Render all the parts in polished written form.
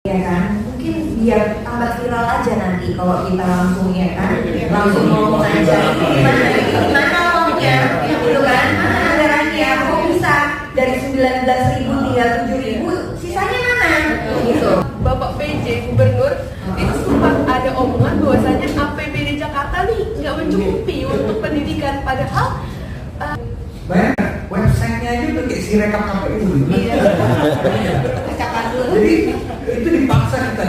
Ya kan, mungkin biar tambah viral aja nanti kalau kita langsung ya kan, langsung ngomong aja gimana uangnya, gitu kan, mana anggarannya, kok bisa dari 19.000 tinggal 7.000, sisanya mana, gitu. Bapak PJ Gubernur itu sempat ada omongan bahwasanya APBD Jakarta nih nggak mencukupi untuk pendidikan, padahal bayangkan websitenya aja udah kayak si rekap KPU gitu. Jadi itu dipaksa kita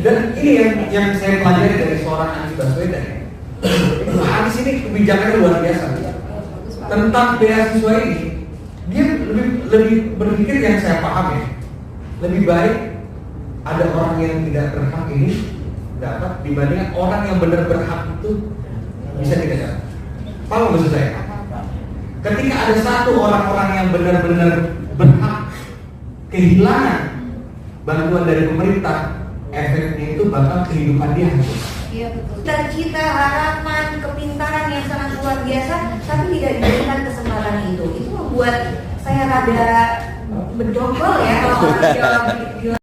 dan ini yang saya pelajari dari seorang Anies Baswedan. Anies ini kebijakannya luar biasa. Tentang beasiswa ini, dia lebih berpikir yang saya paham ya. Lebih baik ada orang yang tidak berhak ini dapat dibandingkan orang yang benar berhak itu bisa tidak dapat. Paham maksud saya? Ketika ada satu orang-orang yang benar-benar berhak kehilangan bantuan dari pemerintah, efeknya itu bakal kehidupan dia. Iya betul. Cita-cita, harapan, kepintaran yang sangat luar biasa, tapi tidak diberikan kesempatan itu. Itu membuat saya rada berdongkol ya kalau orang jawab gitu.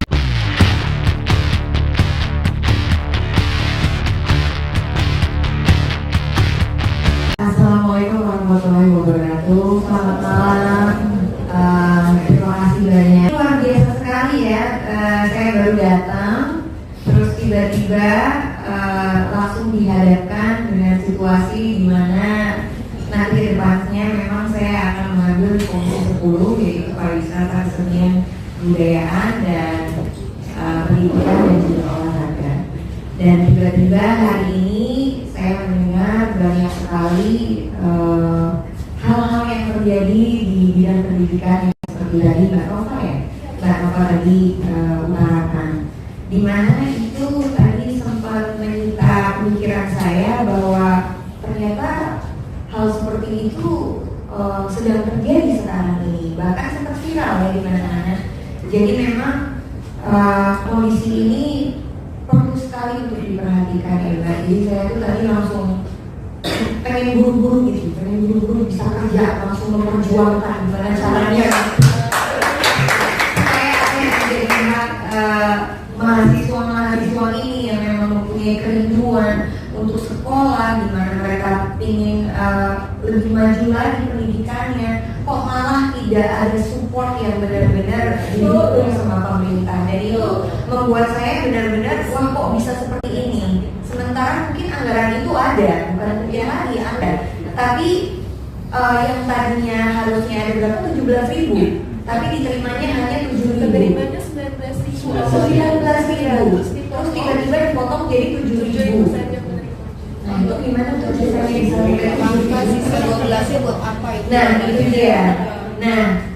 Assalamualaikum warahmatullahi wabarakatuh. Selamat malam. Terima kasih banyak. Luar biasa sekali ya. Saya baru datang, terus tiba-tiba langsung dihadapkan dengan situasi di mana nanti ke depannya memang saya akan mengambil komisi 10 yaitu pariwisata, kesenian, budayaan dan pendidikan dan juga olahraga. Dan tiba-tiba hari ini saya mendengar banyak sekali hal-hal yang terjadi di bidang pendidikan yang seperti tadi Mbak Nova tadi utarakan, di mana itu tadi sempat menyita pemikiran saya bahwa ternyata hal seperti itu sedang terjadi sekarang ini, bahkan sempat viral ya di mana-mana. Jadi memang kondisi ini perlu sekali untuk diperhatikan ya Mbak. Jadi saya tuh tadi langsung pengen buru-buru gitu, pengen buru-buru bisa kerja, langsung memperjuangkan gimana caranya supaya menjadi mahasiswa-mahasiswa ini yang memang mempunyai kerinduan untuk sekolah, di mana mereka ingin lebih maju lagi pendidikannya, kok malah tidak ada support yang benar-benar didukung sama pemerintah. Dan itu membuat saya benar-benar wah kok bisa seperti ini. Sementara mungkin anggaran itu ada, bukan mungkin lagi ada. Tapi yang tadinya harusnya ada berapa? 17.000, tapi diterimanya hanya 7.000. Terimanya 19.000. 19.000. Terus tiba-tiba dipotong jadi 7.000. Nah itu gimana tuh ceritanya bisa kalkulasi buat apa itu? Nah itu dia. Nah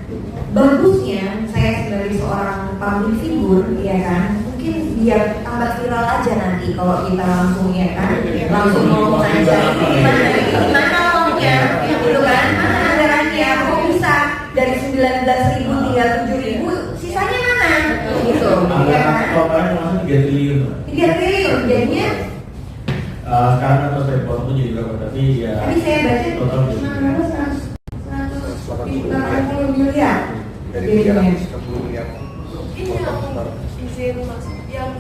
bagusnya saya sebagai seorang public figure ya kan, mungkin biar tambah viral aja nanti kalau kita langsung ya kan, langsung ngomong aja gimana uangnya, gitu kan, mana anggarannya, kok bisa dari 19.000 tinggal 7.000, sisanya mana, gitu ya kan? Totalnya masuk 3 triliun. 3 triliun jadinya. Karena terus saya potong jadi berapa? Tapi ya. Tadi saya baca total cuma berapa 180 miliar. Dari 360 miliar. Ini yang izin masuk yang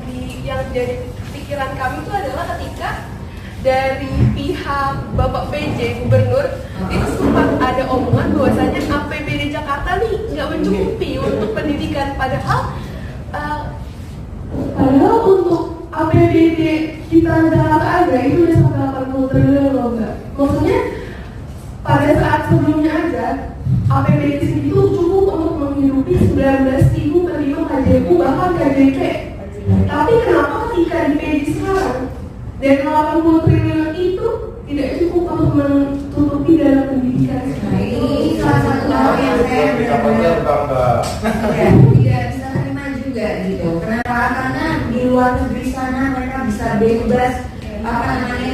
jadi pikiran kami itu adalah ketika dari pihak Bapak PJ Gubernur itu sempat ada omongan bahwasanya APBD Jakarta nih nggak mencukupi untuk pendidikan, padahal untuk APBD kita Jakarta aja itu udah sampai 80 triliun loh Mbak. Maksudnya pada saat sebelumnya aja APBD itu cukup untuk menghidupi 19.000 penerima KJU bahkan KJP. Tapi kenapa ketika di PJ sekarang dan 80 triliun itu tidak cukup untuk menutupi dana pendidikan? Nah ini salah satu hal yang saya benar-benar tidak bisa terima juga gitu. Kenapa? Karena di luar negeri sana mereka bisa bebas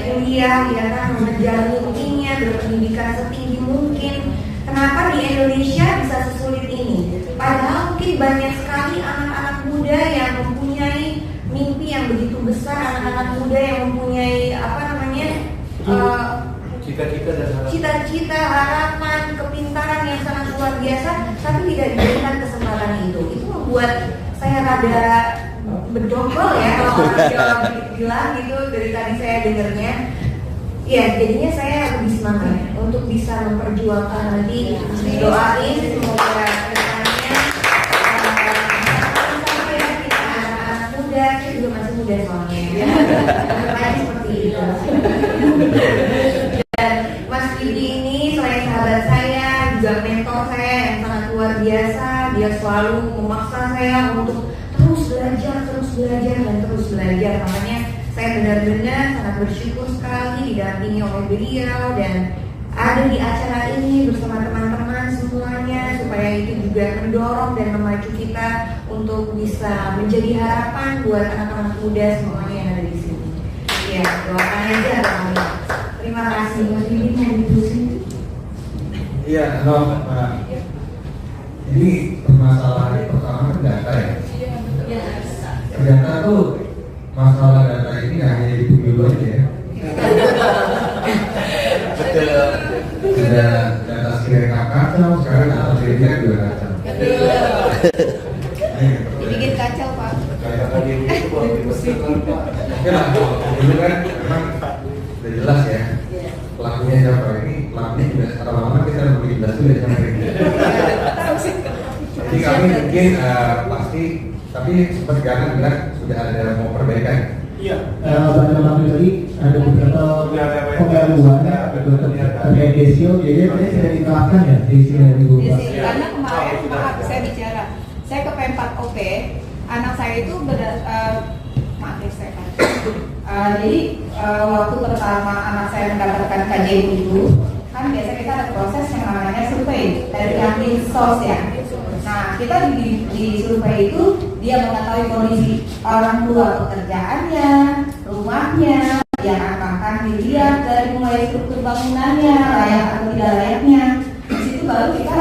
kuliah ya kan, mengejar mimpinya, berpendidikan setinggi mungkin. Kenapa di Indonesia bisa sesulit ini? Padahal mungkin banyak sekali anak-anak muda yang mempunyai mimpi yang begitu besar, anak-anak muda yang mempunyai cita-cita, harapan, kepintaran yang sangat luar biasa, tapi tidak diberikan kesempatan itu. Itu membuat saya rada berdongkol ya kalau orang Jawa bilang gitu. Dari tadi saya dengarnya, ya jadinya saya lebih semangat untuk bisa memperjuangkan nanti. Doain semoga kedepannya ya kita anak-anak muda, saya juga masih muda soalnya ya. Seperti itu. Dan Mas Didi ini selain sahabat saya, juga mentor saya yang sangat luar biasa. Dia selalu memaksa saya untuk terus belajar dan terus belajar. Makanya saya benar-benar sangat bersyukur sekali didampingi oleh beliau dan ada di acara ini bersama teman-teman semuanya, supaya itu juga mendorong dan memacu kita untuk bisa menjadi harapan buat anak-anak muda semuanya yang ada di sini. Ya, doakan aja teman-teman. Terima kasih. Mas Didi mau diterusin? Iya, Mbak. Ini permasalahan pertama kan data ya. Ternyata tuh masalah data ini nggak hanya di pemilu aja ya. Ada data Sirekap kacau, sekarang data Sirekap juga kacau. Bikin kacau Pak. Kayak tadi itu kalau dibesarkan Pak. Oke lah, dulu kan memang udah jelas ya. Pelakunya siapa ini? Pelakunya juga secara lama kita lebih jelas juga sama ini. Jadi kami mungkin pasti, tapi sempat Gana bilang sudah ada mau perbaikan. Iya. Pada waktu tadi ada beberapa pembaruan terkait desio, jadi tadi sudah diterapkan ya desio yang diubah. Karena kemarin maaf saya bicara, saya ke Pempat OP, anak saya itu maaf ya saya kan. Jadi waktu pertama anak saya mendapatkan KJU itu, kan biasa kita ada proses yang namanya survei dari yang sos ya. Nah kita di survei itu dia mengetahui kondisi orang tua, pekerjaannya, rumahnya, yang akan dilihat dari mulai struktur bangunannya, layak atau tidak layaknya. Di situ baru kita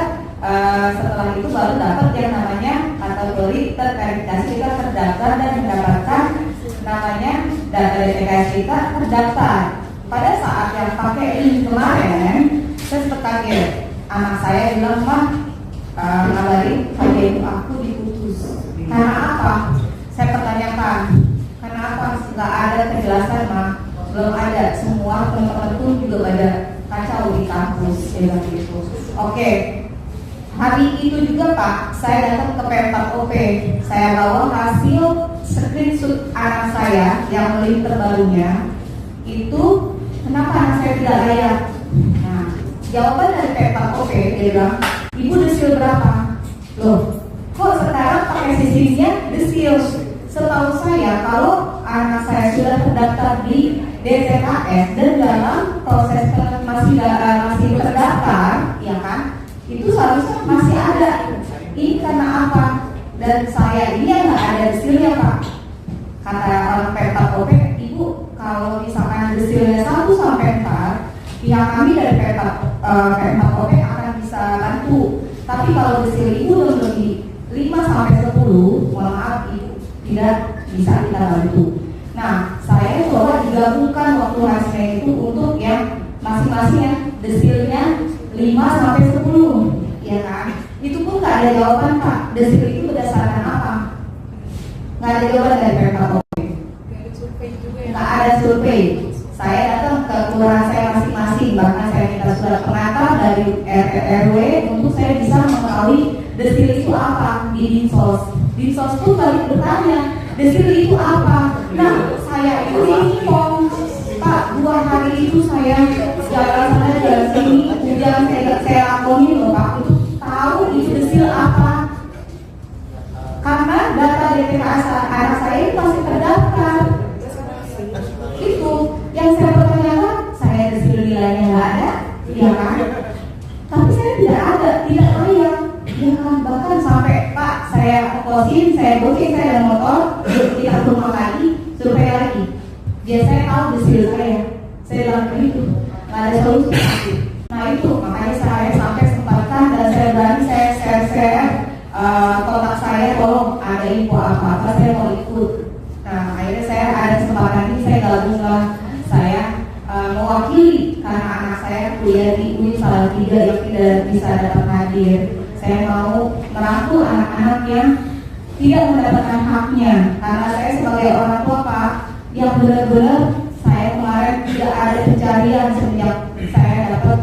setelah itu baru dapat yang namanya kategori terverifikasi, kita terdaftar dan mendapatkan namanya data DPKS kita terdaftar. Pada saat yang pakai link kemarin, saya sempat kaget. Anak saya bilang, Pak, ngabarin KJU aku diputus. Karena apa? Saya pertanyakan, kenapa nggak ada kejelasan, Mak? Belum ada. Semua teman-teman pun juga pada kacau di kampus, ya gitu. Oke. Hari itu juga Pak, saya datang ke Pempat OP. Saya bawa hasil screenshot anak saya yang link terbarunya. Itu kenapa anak saya tidak layak? Nah, jawaban dari Pempat OP dia bilang, Ibu desil berapa? Loh, kok sekarang pakai sistemnya desil? Setahu saya kalau anak saya sudah terdaftar di DTKS dan dalam proses masih terdaftar, ya kan? Itu seharusnya masih ada. Ini karena apa? Dan saya ini nggak ada desilnya Pak. Kata orang Pempat OP, Ibu kalau misalkan desilnya 1 sampai 4, pihak kami dari Pempat OP akan bisa bantu. Tapi kalau desil Ibu lebih 5 sampai 10, mohon maaf Ibu tidak bisa kita bantu. Nah, saya coba digabungkan waktu hasilnya itu untuk yang masing-masing yang desilnya 5 sampai 10, ya kan? Itu pun nggak ada jawaban Pak. Desil itu berdasarkan apa? Nggak ada jawaban dari Pempat OP. Nggak ada survei. Saya datang ke kelurahan saya masing-masing, bahkan saya minta surat pengantar dari RW untuk saya bisa mengetahui desil itu apa di Dinsos. Dinsos pun balik bertanya, desil itu apa? Nah, saya itu diinfom, Pak, 2 hari itu saya jalan sana jalan sini, hujan saya lakonin loh Pak, untuk tahu itu desil apa. Karena data DPKS anak saya itu masih terdaftar. Itu yang saya pertanyakan, saya desil nilainya nggak ada, ya kan? Tapi saya tidak ada, tidak layak, ya kan? Bahkan sampai Pak, saya kosin, saya ada motor, kita ke rumah lagi, survei lagi. Dia saya tahu desil saya bilang begitu, nggak ada solusi. Nah itu makanya saya sampai sempatkan dan saya berani saya share kontak saya, tolong ada info apa saya mau ikut. Nah akhirnya saya ada kesempatan ini, saya gabunglah, saya mewakili karena anak saya kuliah di UIN Salatiga yang tidak bisa dapat hadir. Saya mau merangkul anak-anak yang tidak mendapatkan haknya, karena saya sebagai orang tua Pak yang benar-benar saya kemarin tidak ada pencarian sejak saya dapat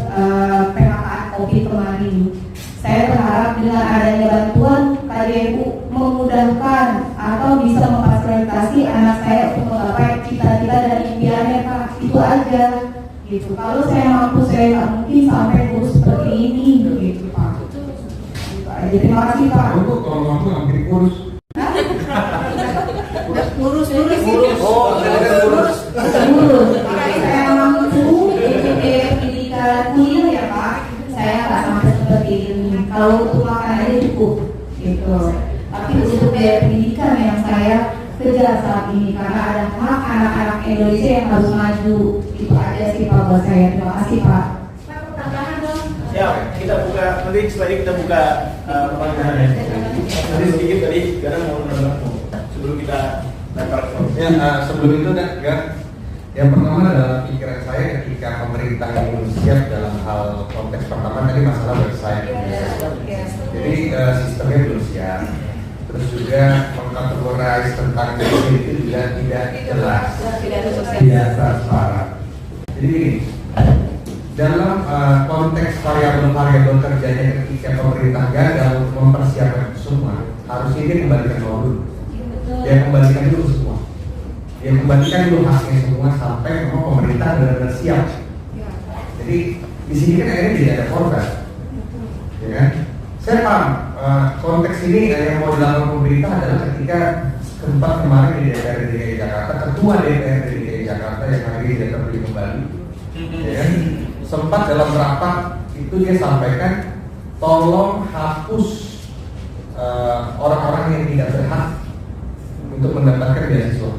PHK COVID kemarin. Saya berharap dengan adanya bantuan KDMU memudahkan atau bisa memfasilitasi anak saya untuk menggapai cita-cita dan impiannya Pak, itu aja gitu. Kalau saya mampu, saya nggak mungkin sampai lulus seperti ini gitu Pak. Jadi terima kasih Pak. Untuk kalau mampu hampir kurus. Lurus. Lurus. Saya mampu untuk pendidikan kuliah ya Pak. Saya nggak sampai seperti ini. Kalau untuk makan aja cukup gitu. Tapi untuk biaya pendidikan yang saya kejar saat ini karena ada hak anak-anak Indonesia yang harus maju. Itu aja sih Pak buat saya. Terima kasih Pak. Ya, kita buka nanti setelah ini kita buka pertanyaannya. Nanti sedikit tadi karena mau menambah sebelum kita lempar. Ya, sebelum itu kan, yang pertama dalam pikiran saya ketika pemerintah belum siap dalam hal konteks pertama tadi masalah website. Jadi sistemnya belum siap. Terus juga mengkategorize tentang itu juga tidak jelas, tidak transparan. Jadi dalam konteks variabel-variabel kerjanya ketika pemerintah gagal untuk mempersiapkan semua, harusnya dia kembalikan dulu. Dia kembalikan dulu semua. Dia kembalikan dulu haknya semua sampai memang pemerintah benar-benar siap. Jadi di sini kan akhirnya tidak ada korban, ya kan? Saya paham konteks ini yang mau dilakukan pemerintah adalah ketika sempat kemarin di DPRD DKI Jakarta, ketua DPRD DKI Jakarta yang hari ini tidak terpilih kembali, ya kan? Sempat dalam rapat itu dia sampaikan tolong hapus orang-orang yang tidak berhak untuk mendapatkan beasiswa.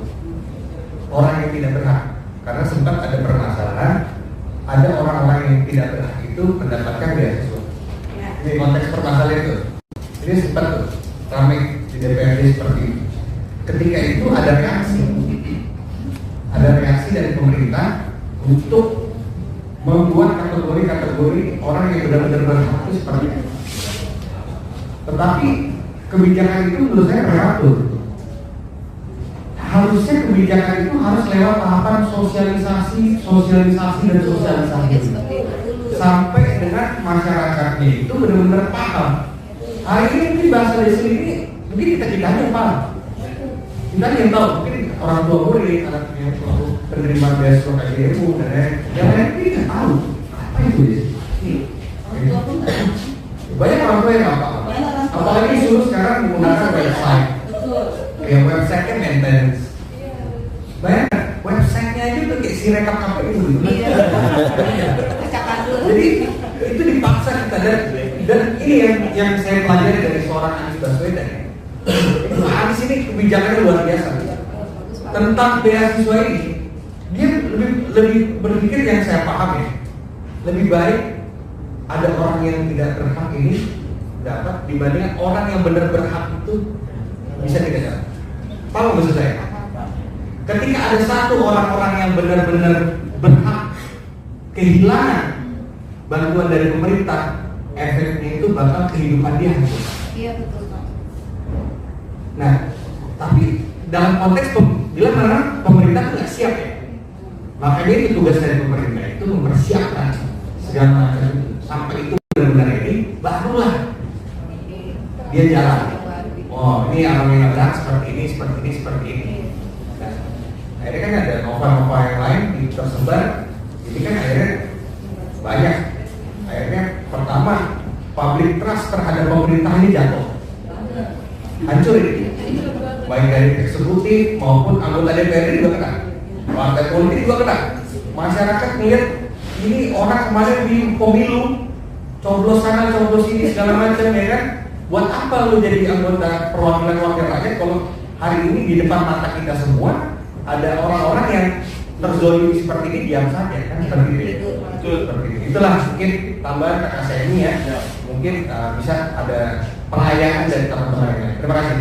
Orang yang tidak berhak, karena sempat ada permasalahan, ada orang-orang yang tidak berhak itu mendapatkan beasiswa. Ini konteks permasalahan itu. Ini sempat tuh ramai di DPRD seperti itu. Ketika itu ada reaksi dari pemerintah untuk membuat kategori-kategori orang yang benar-benar berhak itu seperti itu. Tetapi kebijakan itu menurut saya prematur. Harusnya kebijakan itu harus lewat tahapan sosialisasi sampai dengan masyarakatnya itu benar-benar paham. Hari ini mungkin bahasa desa ini mungkin kita aja paham. Kita yang tahu mungkin orang tua murid, anak yang penerima beasiswa KDMU dan yang lain kita tahu apa itu desa. Banyak orang tua yang nggak paham. Apalagi suruh sekarang menggunakan website. Yang website-nya maintenance. Bayangkan, website-nya aja udah kayak si rekap KPU gitu. Jadi itu dipaksa kita dan ini yang saya pelajari dari seorang Anies Baswedan. Anies ini kebijakannya luar biasa. Tentang beasiswa ini, dia lebih berpikir yang saya paham ya. Lebih baik ada orang yang tidak berhak ini dapat dibandingkan orang yang benar berhak itu bisa tidak dapat. Paham maksud saya? Ketika ada satu orang-orang yang benar-benar berhak kehilangan bantuan dari pemerintah, efeknya itu bakal kehidupan dia. Iya betul Pak. Nah, tapi dalam konteks bila mana pemerintah nggak siap ya, makanya itu tugas dari pemerintah itu mempersiapkan segala macam sampai itu benar-benar ini, barulah dia jalan. Oh, ini orang yang benar seperti ini. Nah, akhirnya kan ada nova-nova yang lain tersebar. Ini kan akhirnya banyak. Akhirnya pertama public trust terhadap pemerintah ini jatuh, hancur ini. Baik dari eksekutif maupun anggota DPRD juga kena, partai politik juga kena. Masyarakat melihat ini orang kemarin di pemilu coblos sana coblos sini segala macam ya kan. Buat apa lu jadi anggota perwakilan wakil rakyat kalau hari ini di depan mata kita semua ada orang-orang yang terzolimi seperti ini diam saja kan seperti itu. Seperti itu. Itulah mungkin tambahan kakak saya ini ya. Mungkin bisa ada pelayanan dari teman-teman yang lain. Terima kasih.